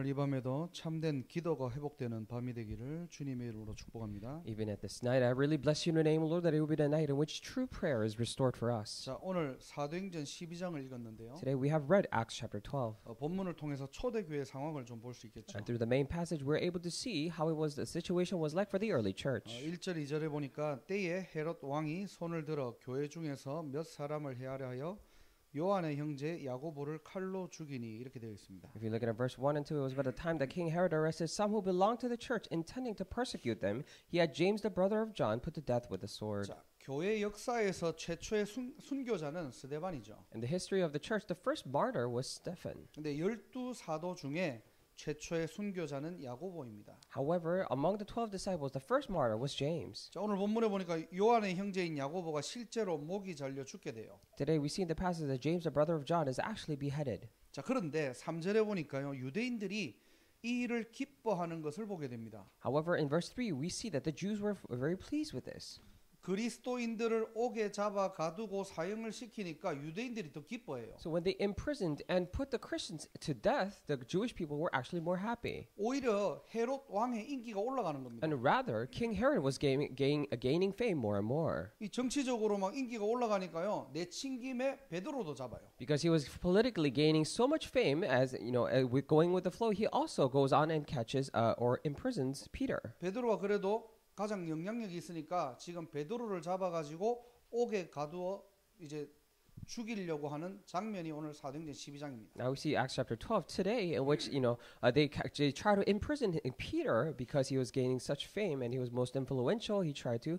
오늘 이 밤에도 참된 기도가 회복되는 밤이 되기를 주님의 이름으로 축복합니다. Even at this night, I really bless you in the name of the Lord that it will be the night in which true prayer is restored for us. 자, 오늘 사도행전 12장을 읽었는데요. Today we have read Acts chapter 12. 본문을 통해서 초대교회 상황을 좀 볼 수 있겠죠. And through the main passage, we're able to see how it was the situation was like for the early church. 1절 2절에 보니까 때에 헤롯 왕이 손을 들어 교회 중에서 몇 사람을 해하려 하여 요한의 형제 야고보를 칼로 죽이니 이렇게 되어 있습니다. If you look at verse 1 and 2, it was about the time that King Herod arrested some who belonged to the church, intending to persecute them. He had James, the brother of John, put to death with a sword. 자, 교회 역사에서 최초의 순교자는 스데반이죠. In the history of the church, the first martyr was Stephen. 근데 12사도 중에 최초의 순교자는 야고보입니다. However, among the 12 disciples, the first martyr was James. 자, 오늘 본문에 보니까 요한의 형제인 야고보가 실제로 목이 잘려 죽게 돼요. Today we see in the passage that James, the brother of John, is actually beheaded. 자, 그런데 3절에 보니까요. 유대인들이 이 일을 기뻐하는 것을 보게 됩니다. However, in verse 3, we see that the Jews were very pleased with this. 그리스도인들을 옥에 잡아 가두고 사형을 시키니까 유대인들이 더 기뻐해요. So when they imprisoned and put the Christians to death, the Jewish people were actually more happy. 오히려 헤롯 왕의 인기가 올라가는 겁니다. And rather, King Herod was gaining fame more and more. 이 정치적으로 막 인기가 올라가니까요. 내친 김에 베드로도 잡아요. Because he was politically gaining so much fame, as you know, with going with the flow, he also goes on and catches or imprisons Peter. 베드로가 그래도 가장 영향력이 있으니까 지금 베드로를 잡아가지고 옥에 가두어 이제 죽이려고 하는 장면이 오늘 사도행전 12장입니다. Now we see Acts chapter 12 today, in which they try to imprison Peter because he was gaining such fame and he was most influential. He tried to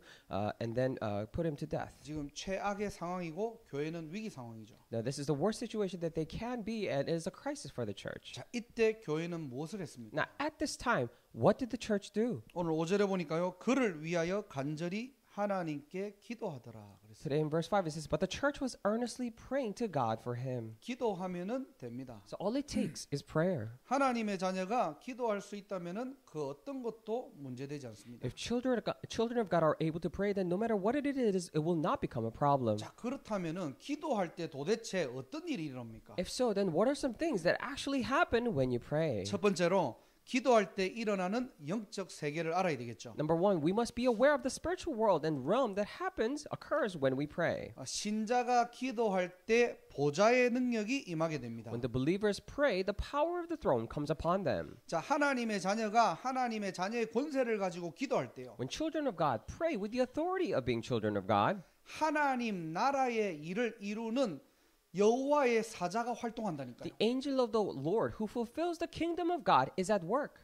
and then put him to death. 지금 최악의 상황이고 교회는 위기 상황이죠. Now this is the worst situation that they can be, and it is a crisis for the church. 자, 이때 교회는 무엇을 했습니까? Now at this time, what did the church do? 오늘 5절에 보니까요. 그를 위하여 간절히 하나님께 기도하더라 그랬어요. Today in verse 5 it says, but the church was earnestly praying to God for him. 기도하면은 됩니다. So all it takes is prayer. 하나님의 자녀가 기도할 수 있다면은 그 어떤 것도 문제되지 않습니다. If children of God are able to pray, then no matter what it is, it will not become a problem. 자, 그렇다면은 기도할 때 도대체 어떤 일이 일어납니까? If so, then what are some things that actually happen when you pray? 첫 번째로 기도할 때 일어나는 영적 세계를 알아야 되겠죠. Number one, we must be aware of the spiritual world and realm that occurs when we pray. 신자가 기도할 때 보좌의 능력이 임하게 됩니다. When the believers pray, the power of the throne comes upon them. 자, 하나님의 자녀가 하나님의 자녀의 권세를 가지고 기도할 때요. When children of God pray with the authority of being children of God, 하나님 나라의 일을 이루는 여호와의 사자가 활동한다니까요. the angel of the Lord who fulfills the kingdom of God is at work.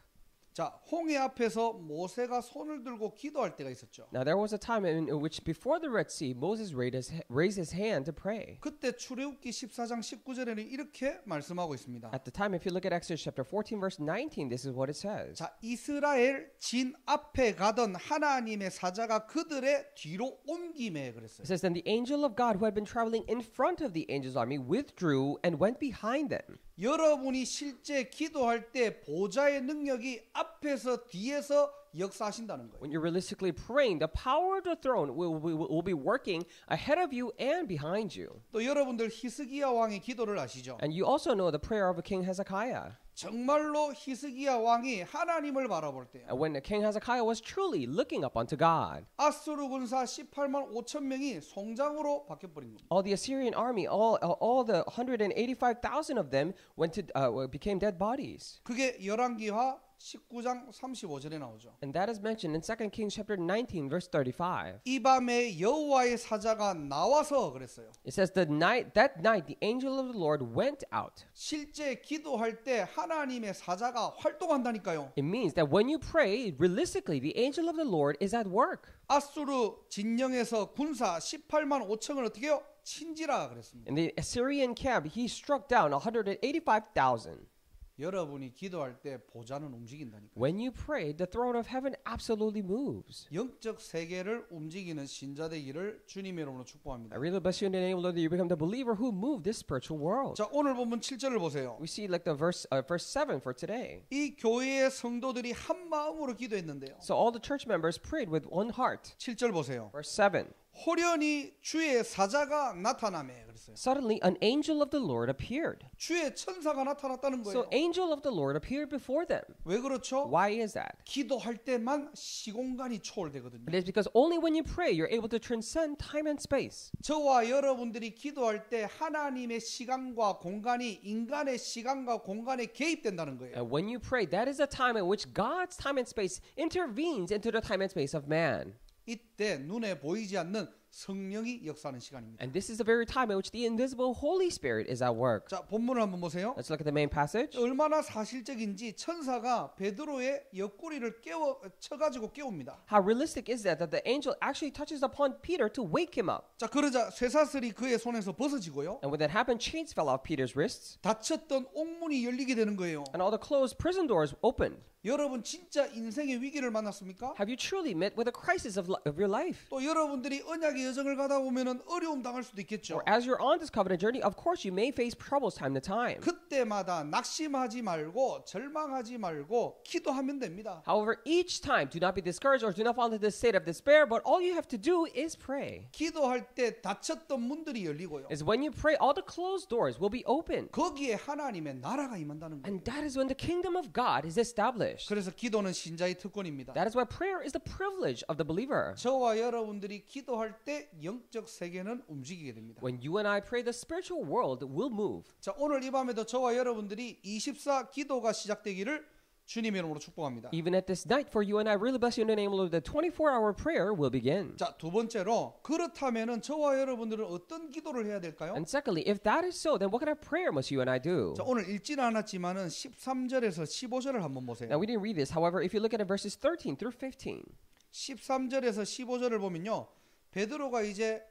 자, 홍해 앞에서 모세가 손을 들고 기도할 때가 있었죠. Now there was a time in which before the Red Sea, Moses raised his hand to pray. 그때 출애굽기 14장 19절에는 이렇게 말씀하고 있습니다. At the time, if you look at Exodus chapter 14 verse 19, this is what it says. 자, 이스라엘 진 앞에 가던 하나님의 사자가 그들의 뒤로 옮김에 그랬어요. It says, then the angel of God who had been traveling in front of the angel's army withdrew and went behind them. 여러분이 실제 기도할 때 보좌의 능력이 앞에서 뒤에서 역사하신다는 거예요. When you're realistically praying, the power of the throne will be working ahead of you and behind you. 또 여러분들 히스기야 왕의 기도를 아시죠? And you also know the prayer of King Hezekiah. 정말로 히스기야 왕이 하나님을 바라볼 때 When King Hezekiah was truly looking up unto God. 아수르 군사 18만 5천 명이 송장으로 바뀌어버린 겁니다. All the Assyrian army, all the 185,000 of them became dead bodies. 그게 열왕기하 19장 35절에 나오죠. And that is mentioned in 2 Kings chapter 19 verse 35. 이 밤에 여호와의 사자가 나와서 그랬어요. It says that night the angel of the Lord went out. 실제 기도할 때 하나님의 사자가 활동한다니까요. It means that when you pray, realistically, the angel of the Lord is at work. 아수르 진영에서 군사 18만 5천을 어떻게 해요? 친지라 그랬습니다. In the Assyrian camp, he struck down 185,000. 여러분이 기도할 때 보좌는 움직인다니까요. When you pray, the throne of heaven absolutely moves. 영적 세계를 움직이는 신자 되기를 주님의 이름으로 축복합니다. I really bless you in the name of the Lord that you become the believer who moved this spiritual world. 자, 오늘 본문 7절을 보세요. We see like the verse 7 for today. 이 교회의 성도들이 한 마음으로 기도했는데요. So all the church members prayed with one heart. 7절 보세요. Verse 7. 호련히 주의 사자가 나타나매 그랬어요. Suddenly, an angel of the Lord appeared. 주의 천사가 나타났다는 So, 거예요. angel of the Lord appeared before them. 왜 그렇죠? Why is that? 기도할 때만 시공간이 초월되거든요. It is because only when you pray you're able to transcend time and space. 저와 여러분들이 기도할 때 하나님의 시간과 공간이 인간의 시간과 공간에 개입된다는 거예요. And when you pray, that is a time in which God's time and space intervenes into the time and space of man. 이때 눈에 보이지 않는 성령이 역사하는 시간입니다. And this is the very time in which the invisible Holy Spirit is at work. 자, 본문을 한번 보세요. Let's look at the main passage. 얼마나 사실적인지 천사가 베드로의 옆구리를 쳐가지고 깨웁니다. How realistic is that the angel actually touches upon Peter to wake him up. 자, 그러자 쇠사슬이 그의 손에서 벗어지고요. And when that happened, chains fell off Peter's wrists, 닫혔던 옥문이 열리게 되는 거예요. and all the closed prison doors opened. 여러분 진짜 인생의 위기를 만났습니까? Have you truly met with a crisis of your life? 또 여러분들이 언약의 여정을 가다 보면은 어려움 당할 수도 있겠죠. Or as you're on this covenant journey, of course you may face troubles time to time. 그때마다 낙심하지 말고 절망하지 말고 기도하면 됩니다. However, each time, do not be discouraged or do not fall into this state of despair, but all you have to do is pray. 기도할 때 닫혔던 문들이 열리고요. Is when you pray, all the closed doors will be open. 거기에 하나님의 나라가 임한다는 거예요. And that is when the kingdom of God is established. 그래서 기도는 신자의 특권입니다. That is why prayer is the privilege of the believer. 저와 여러분들이 기도할 때 영적 세계는 움직이게 됩니다. When you and I pray, the spiritual world will move. 자, 오늘 이 밤에도 저와 여러분들이 24 기도가 시작되기를 주님의 이름으로 축복합니다. Even at this night, for you and I, really bless you in the name of the Lord, the 24-hour prayer will begin. 자, 두 번째로 그렇다면은 저와 여러분들은 어떤 기도를 해야 될까요? And secondly, if that is so, then what kind of prayer must you and I do? 자, 오늘 읽지는 않았지만은 13절에서 15절을 한번 보세요. Now, we didn't read this. However, if you look at it, verses 13 through 15, 13절에서 15절을 보면요. 베드로가 이제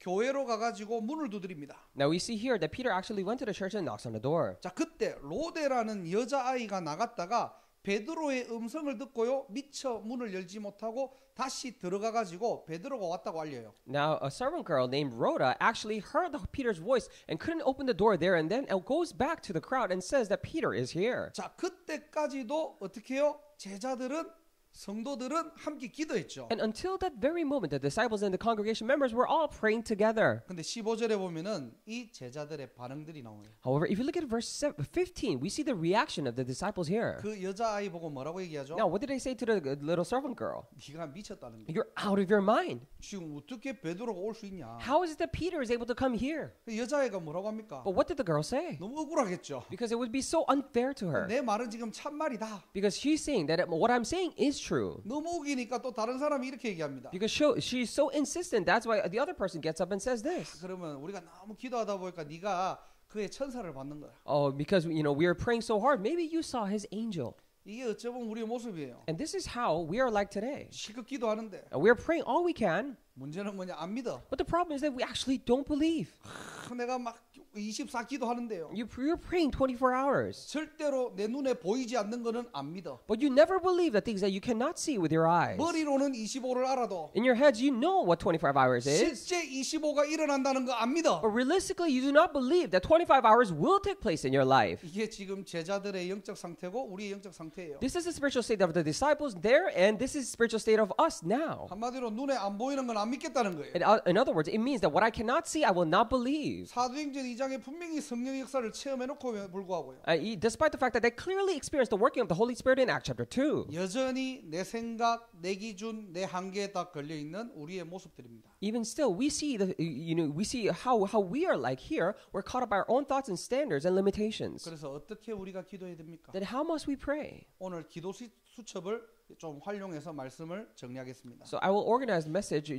교회로 가가지고 문을 두드립니다. now we see here that Peter actually went to the church and knocks on the door. 자, 그때 로데라는 여자아이가 나갔다가 베드로의 음성을 듣고요. 미처 문을 열지 못하고 다시 들어가가지고 베드로가 왔다고 알려요. Now, a servant girl named Rhoda actually heard Peter's voice and couldn't open the door there and then, and goes back to the crowd and says that Peter is here. 자, 그때까지도 어떻게 해요? 제자들은 성도들은 함께 기도했죠. And until that very moment, the disciples and the congregation members were all praying together. 근데 15절에 보면은 이 제자들의 반응들이 나와요. However, if you look at verse 15, we see the reaction of the disciples here. 그 여자아이 보고 뭐라고 얘기하죠? Now, what did they say to the little servant girl? 네가 미쳤다는 거야. You're out of your mind. 지금 어떻게 베드로가 올 수 있냐? How is it that Peter is able to come here? 그 여자아이가 뭐라고 합니까? But what did the girl say? 너무 억울하겠죠. Because it would be so unfair to her. 내 말은 지금 참말이다. Because she's saying that what I'm saying is true. 너무 우기니까 또 다른 사람이 이렇게 얘기합니다. Because she's so insistent, that's why the other person gets up and says this. 그러면 우리가 너무 기도하다 보니까 네가 그의 천사를 받는 거야. Oh, because we are praying so hard, maybe you saw his angel. 이게 어쩌면 우리의 모습이에요. And this is how we are like today. 실컷 기도하는데 And we are praying all we can, 문제는 뭐냐? 안 믿어. but the problem is that we actually don't believe. 내가 막 24 기도하는데요. You're praying 24 hours, 절대로 내 눈에 보이지 않는 거는 안 믿어. but you never believe the things that you cannot see with your eyes. 머리로는 25를 알아도 In your heads, you know what 25 hours is, 실제 25가 일어난다는 거 안 믿어. but realistically, you do not believe that 25 hours will take place in your life. 이게 지금 제자들의 영적 상태고 우리의 영적 상태예요. This is the spiritual state of the disciples there, and this is the spiritual state of us now. 한마디로 눈에 안 보이는 건 안 믿겠다는 거예요. In other words, it means that what I cannot see, I will not believe. 사도행전 2장에 분명히 성령의 역사를 체험해놓고 불구하고요. Despite the fact that they clearly experienced the working of the Holy Spirit in Acts chapter 2. 여전히 내 생각, 내 기준, 내 한계에 딱 걸려 있는 우리의 모습들입니다. Even still, we see how we are like here. We're caught up by our own thoughts and standards and limitations. 그래서 어떻게 우리가 기도해야 됩니까? Then how must we pray? 오늘 기도 수첩을 좀 활용해서 말씀을 정리하겠습니다. So I will organize the message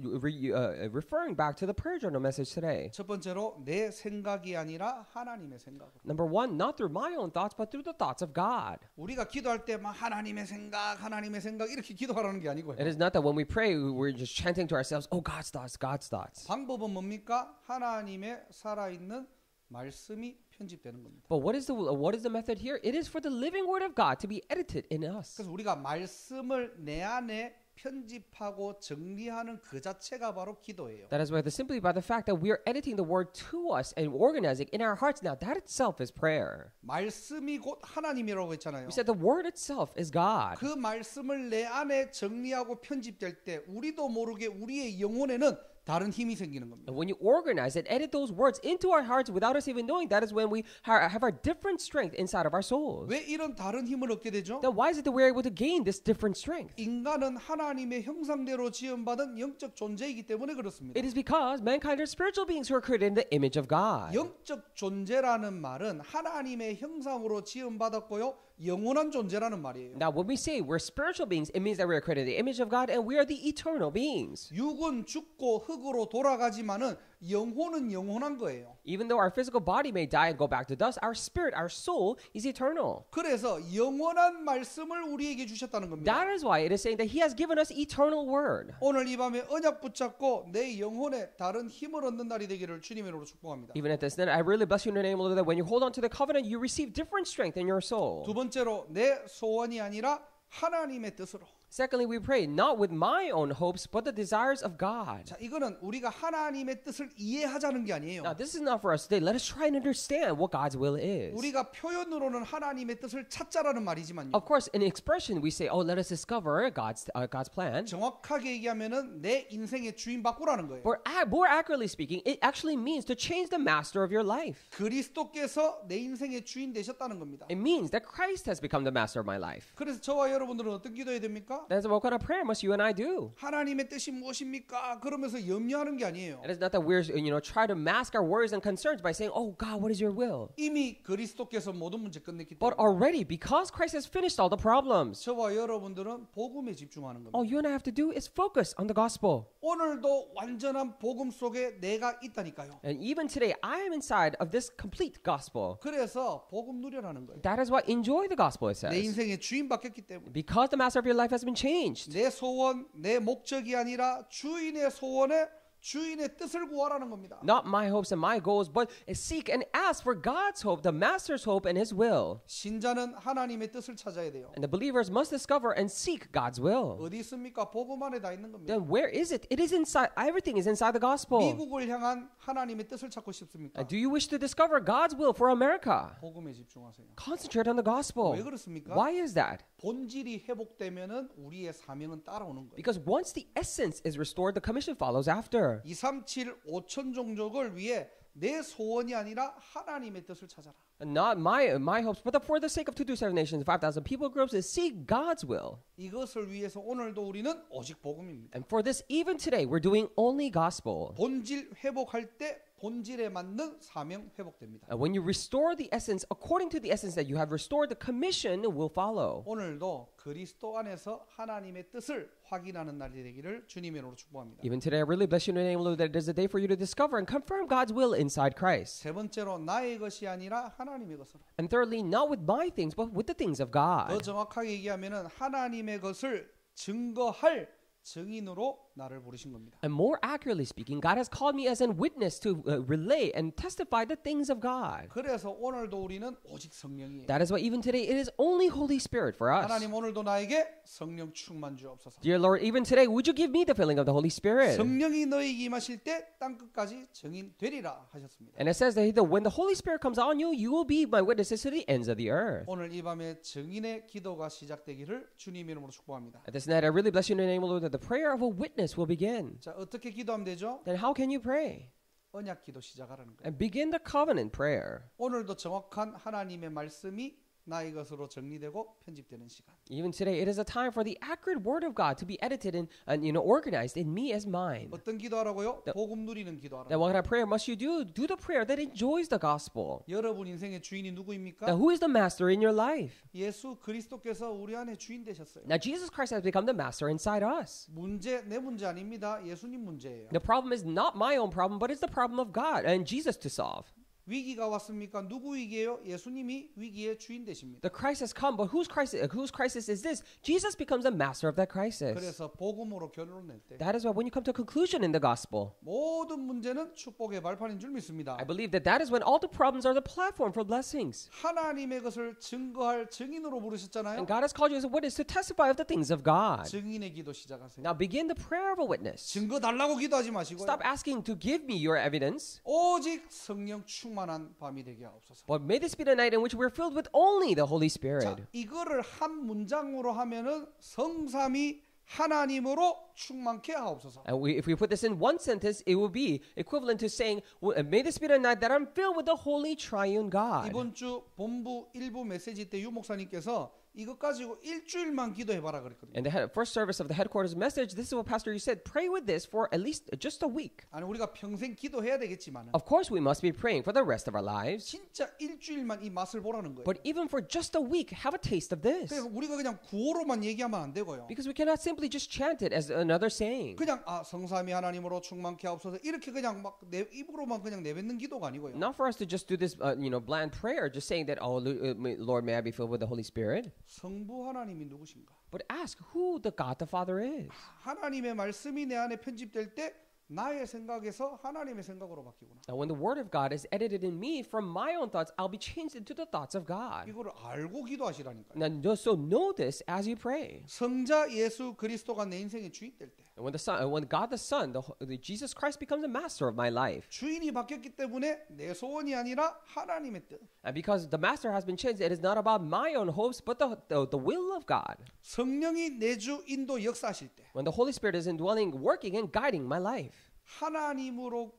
referring back to the prayer journal message today. 첫 번째로 내 생각이 아니라 하나님의 생각으로. Number one, not through my own thoughts, but through the thoughts of God. 우리가 기도할 때 막 하나님의 생각 이렇게 기도하라는 게 아니고요. It is not that when we pray, we're just chanting to ourselves, oh, God's thoughts, God's thoughts. 방법은 뭡니까? 하나님의 살아있는 말씀이 편집되는 겁니다. But what is the method here? It is for the living word of God to be edited in us. 그래서 우리가 말씀을 내 안에 편집하고 정리하는 그 자체가 바로 기도예요. That is why simply by the fact that we are editing the word to us and organizing in our hearts, now that itself is prayer. 말씀이 곧 하나님이라고 했잖아요. We said the word itself is God. 그 말씀을 내 안에 정리하고 편집될 때 우리도 모르게 우리의 영혼에는 다른 힘이 생기는 겁니다. And when you organize and edit those words into our hearts without us even knowing, that is when we have our different strength inside of our souls. 왜 이런 다른 힘을 얻게 되죠? Then why is it that we're able to gain this different strength? 인간은 하나님의 형상대로 지음받은 영적 존재이기 때문에 그렇습니다. It is because mankind are spiritual beings who are created in the image of God. 영적 존재라는 말은 하나님의 형상으로 지음받았고요. 영원한 존재라는 말이에요. Now, when we say we're spiritual beings, it means that we are created in the image of God and we are the eternal beings. 육은 죽고 흙으로 돌아가지만은 영혼은 영원한 거예요. Even though our physical body may die and go back to dust, our spirit, our soul is eternal. 그래서 영원한 말씀을 우리에게 주셨다는 겁니다. That is why it is saying that He has given us eternal word. 오늘 이 밤에 언약 붙잡고 내 영혼에 다른 힘을 얻는 날이 되기를 주님의 이름으로 축복합니다. Even at this, then I really bless you in the name, Lord, that when you hold on to the covenant, you receive different strength in your soul. 두 번째로 내 소원이 아니라 하나님의 뜻으로. Secondly, we pray not with my own hopes, but the desires of God. 자, 이거는 우리가 하나님의 뜻을 이해하자는 게 아니에요. Now, this is not for us today. Let us try and understand what God's will is. 우리가 표현으로는 하나님의 뜻을 찾자라는 말이지만요. Of course, in expression, we say, "Oh, let us discover God's plan." 정확하게 얘기하면은 내 인생의 주인 바꾸라는 거예요. But more accurately speaking, it actually means to change the master of your life. 그리스도께서 내 인생의 주인 되셨다는 겁니다. It means that Christ has become the master of my life. 그래서 저와 여러분들은 어떤 기도해야 됩니까? That's what kind of prayer must you and I do? 하나님의 뜻이 무엇입니까? 그러면서 염려하는 게 아니에요. It is not that we're try to mask our worries and concerns by saying, "Oh God, what is your will?" 이미 그리스도께서 모든 문제 끝냈기 But 때문에 already, because Christ has finished all the problems, 저와 여러분들은 복음에 집중하는 겁니다. all you and I have to do is focus on the gospel. 오늘도 완전한 복음 속에 내가 있다니까요. And even today, I am inside of this complete gospel. 그래서 복음 누려라는 거예요. That is why enjoy the gospel, it 내 says. 인생의 주인 바뀌었기 때문에 Because the master of your life has been changed. 내 소원, 내 목적이 아니라 주인의 소원에 주인의 뜻을 구하라는 겁니다. Not my hopes and my goals, but seek and ask for God's hope, the master's hope and his will. 신자는 하나님의 뜻을 찾아야 돼요. And the believers must discover and seek God's will. 어디 있습니까? 복음 안에 다 있는 겁니다. Then where is it? It is inside. Everything is inside the gospel. 미국을 향한 하나님의 뜻을 찾고 싶습니까? Do you wish to discover God's will for America? 복음에 집중하세요. Concentrate on the gospel. 왜 그렇습니까? Why is that? 본질이 회복되면은 우리의 사명은 따라오는 거예요. Because once the essence is restored, the commission follows after. 237 5천 종족을 위해 내 소원이 아니라 하나님의 뜻을 찾아라. Not my hopes, but for the sake of 227 nations, 5,000 people groups, is seek God's will. 이것을 위해서 오늘도 우리는 오직 복음입니다. And for this, even today, we're doing only gospel. 본질 회복할 때 본질에 맞는 사명 회복됩니다. And when you restore the essence, according to the essence that you have restored, the commission will follow. 오늘도 그리스도 안에서 하나님의 뜻을 확인하는 날이 되기를 주님의 이름으로 축복합니다. Even today, I really bless you in the name of the Lord that it is a day for you to discover and confirm God's will inside Christ. 세 번째로 나의 것이 아니라 하나님의 것으로. And thirdly, not with my things, but with the things of 더 God. 정확하게 얘기하면은 하나님의 것을 증거할 증인으로 나를 부르신 겁니다. And more accurately speaking, God has called me as a witness to relay and testify the things of God. 그래서 오늘도 우리는 오직 성령이에요. That is why even today, it is only Holy Spirit for us. 하나님 오늘도 나에게 성령 충만 주옵소서. Dear Lord, even today, would you give me the filling of the Holy Spirit? 성령이 너에게 임하실 때 땅 끝까지 증인 되리라 하셨습니다. And it says that when the Holy Spirit comes on you, you will be my witnesses to the ends of the earth. 오늘 이 밤에 증인의 기도가 시작되기를 주님 이름으로 축복합니다. At this night, I really bless you in the name of the Lord that the prayer of a witness will begin. 자, 어떻게 기도하면 되죠? Then how can you pray? 언약 기도 시작하라는 거예요. And begin the covenant prayer. 오늘도 정확한 하나님의 말씀이 나의 것으로 정리되고 편집되는 시간. Even today, it is a time for the accurate word of God to be edited and organized in me as mine. 어떤 기도하라고요? 복음 누리는 기도하라. Then what kind of prayer must you do? Do the prayer that enjoys the gospel. 여러분 인생의 주인이 누구입니까? Now, who is the master in your life? 예수 그리스도께서 우리 안에 주인 되셨어요. Now, Jesus Christ has become the master inside us. 문제 내 문제 아닙니다. 예수님 문제예요. The problem is not my own problem, but it's the problem of God and Jesus to solve. 위기가 왔습니까? 누구 위기예요? 예수님이 위기의 주인 되십니다. The crisis come, but whose crisis is this? Jesus becomes the master of that crisis. 그래서 복음으로 결론을 낼 때 That is why when you come to a conclusion in the gospel, 모든 문제는 축복의 발판인 줄 믿습니다. I believe that is when all the problems are the platform for blessings. 하나님의 것을 증거할 증인으로 부르셨잖아요. And God has called you as a witness to testify of the things of God. 증인의 기도 시작하세요. Now begin the prayer of a witness. 증거 달라고 기도하지 마시고요. Stop asking to give me your evidence, 오직 성령 충만한 밤이 되게 하옵소서. but may this be the night in which we're filled with only the Holy 자, Spirit. 이거를 한 문장으로 하면은 성삼이 하나님으로 충만케 하옵소서. And if we put this in one sentence, it will be equivalent to saying, may this be the night that I'm filled with the Holy Triune God. 이번 주 본부 일부 메시지 때 유 목사님께서 이것 가지고 일주일만 기도해봐라 그랬거든요. In the first service of the headquarters message, this is what Pastor you said, pray with this for at least just a week. 아니 우리가 평생 기도해야 되겠지만 Of course, we must be praying for the rest of our lives. 진짜 일주일만 이 맛을 보라는 거예요. But even for just a week, have a taste of this. 그래서 우리가 그냥 구호로만 얘기하면 안 되고요. Because we cannot simply just chant it as another saying. 그냥 성삼위 하나님으로 충만케 하옵소서 이렇게 그냥 막 내 입으로만 그냥 내뱉는 기도가 아니고요. Not for us to just do this, bland prayer, just saying that, oh, Lord, may I be filled with the Holy Spirit. 성부 하나님이 누구신가? But ask who the God the Father is. 하나님의 말씀이 내 안에 편집될 때 나의 생각에서 하나님의 생각으로 바뀌구나. Now, when the Word of God is edited in me from my own thoughts, I'll be changed into the thoughts of God. 이거를 알고 기도하시라니까요. Now, so know this as you pray. 성자 예수 그리스도가 내 인생의 주인 될 때, And when God the Son, the Jesus Christ becomes the master of my life. 주인이 바뀌었기 때문에 내 소원이 아니라 하나님의 뜻. And because the master has been changed, it is not about my own hopes, but the will of God. 성령이 내주 인도 역사하실 때, When the Holy Spirit is indwelling, working, and guiding my life.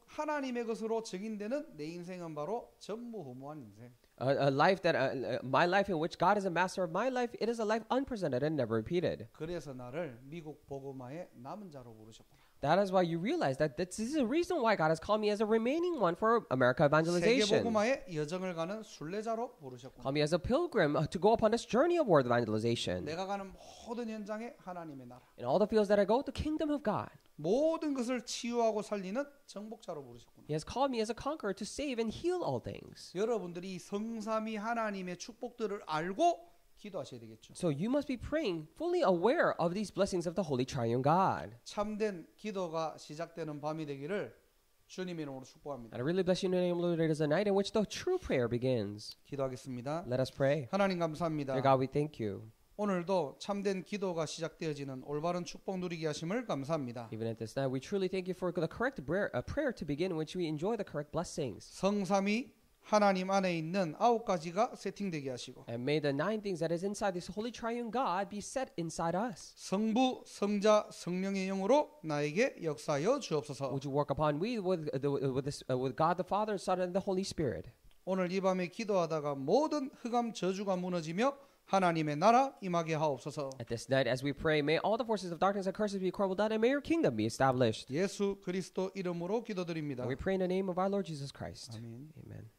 하나님의 것으로 증인되는 내 인생은 바로 전무후무한 인생. A life that my life in which God is a master of my life, it is a life unprecedented and never repeated. 그래서 나를 미국 복음화의 남은 자로 부르셨구나. That is why you realize that this is the reason why God has called me as a remaining one for America 세계 evangelization. 복음화의 여정을 가는 순례자로 부르셨구나. Called me as a pilgrim to go upon this journey of world evangelization. 내가 가는 모든 현장에 하나님의 나라, In all the fields that I go, the kingdom of God. 모든 것을 치유하고 살리는 정복자로 부르셨구나. He has called me as a conqueror to save and heal all things. 여러분들이 성삼위 하나님의 축복들을 알고 기도하셔야 되겠죠. So you must be praying fully aware of these blessings of the Holy Triune God. 참된 기도가 시작되는 밤이 되기를 주님의 이름으로 축복합니다. And I really bless you in the name of the Lord. It is a night in which the true prayer begins. 기도하겠습니다. Let us pray. 하나님 감사합니다. Dear God, we thank you. 오늘도 참된 기도가 시작되어지는 올바른 축복 누리게 하심을 감사합니다. Even at this night, we truly thank you for the correct prayer to begin in which we enjoy the correct blessings. 성삼위 하나님 안에 있는 9가지가 세팅되게 하시고 And may the 9 things that is inside this Holy Triune God be set inside us. 성부, 성자, 성령의 영으로 나에게 역사하여 주옵소서. Would you work upon me with God the Father, Son, and the Holy Spirit? 오늘 이 밤에 기도하다가 모든 흑암 저주가 무너지며 하나님의 나라 임하게 하옵소서. At this night, as we pray, may all the forces of darkness and curses be crumbled down, and may your kingdom be established. 예수 그리스도 이름으로 기도드립니다. And we pray in the name of our Lord Jesus Christ. 아멘. Amen.